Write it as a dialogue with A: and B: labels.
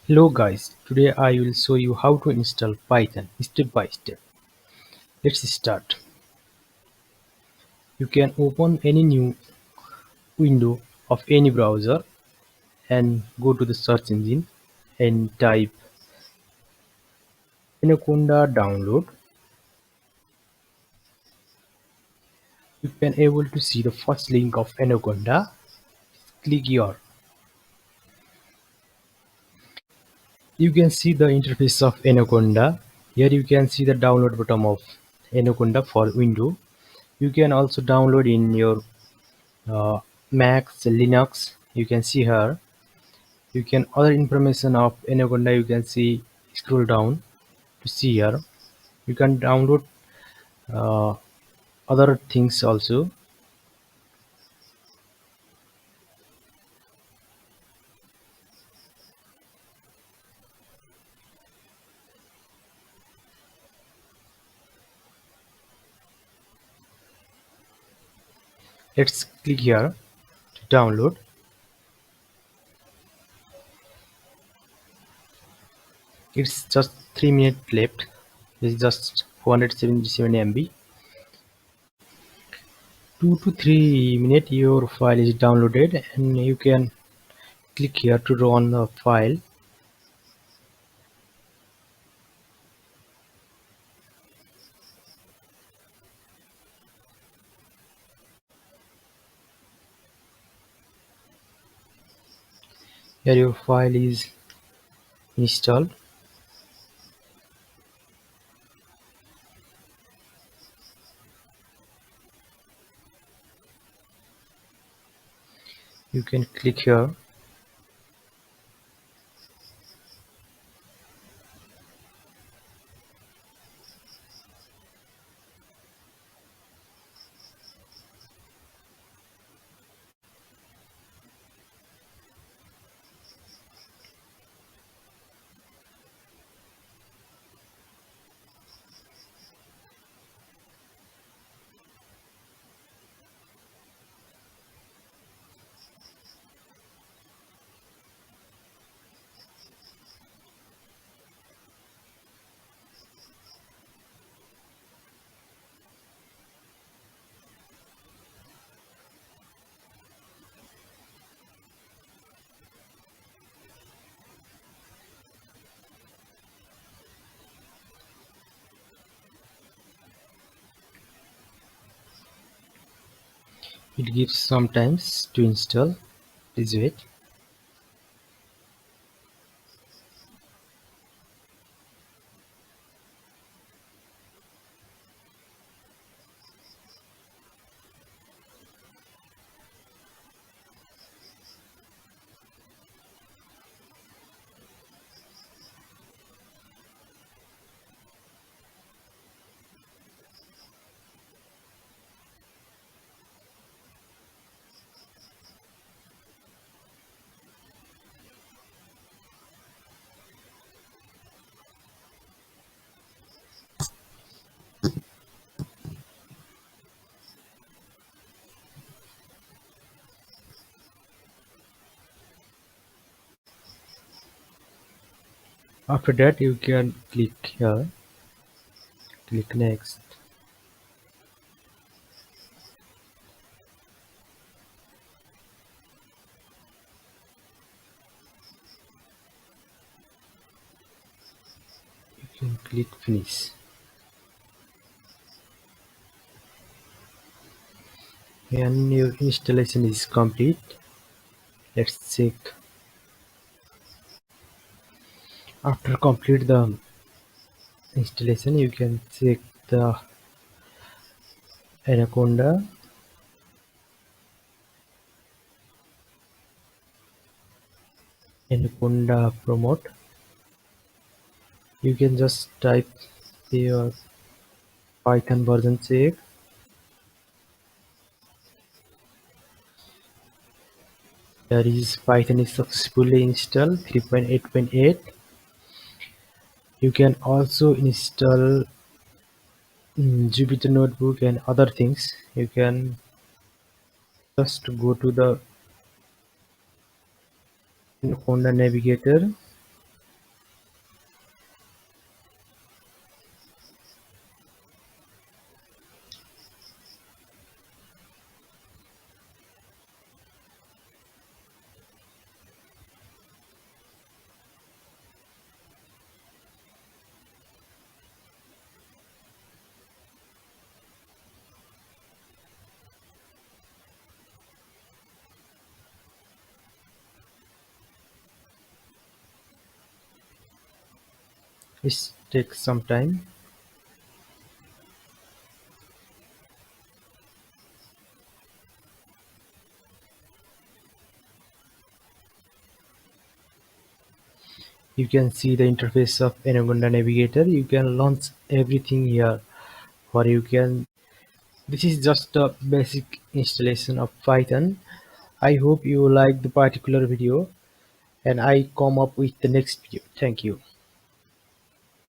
A: Hello guys, today I will show you how to install Python step by step. Let's start. You can open any new window of any browser and go to the search engine and type Anaconda download. You can able to see the first link of Anaconda. Click here. You can see the interface of Anaconda. Here you can see the download button of Anaconda for window. You can also download in your uh, Macs, Linux. You can see here. You can other information of Anaconda you can see scroll down to see here. You can download uh, other things also. Let's click here to download. It's just 3 minutes left. It's just 477 MB. 2 to 3 minutes your file is downloaded and you can click here to run the file. Here your file is installed. You can click here. It gives some times to install. Please wait. After that you can click here, click next. You can click finish. And your installation is complete. Let's check. After complete the installation you can check the Anaconda. Anaconda promote. You can just type your Python version check. There is Python is successfully installed 3.8.8. You can also install Jupyter notebook and other things. You can just go to the Anaconda Navigator. It takes some time. You can see the interface of Anaconda Navigator. You can launch everything here, or you can. This is just a basic installation of Python. I hope you like the particular video and I come up with the next video. Thank you.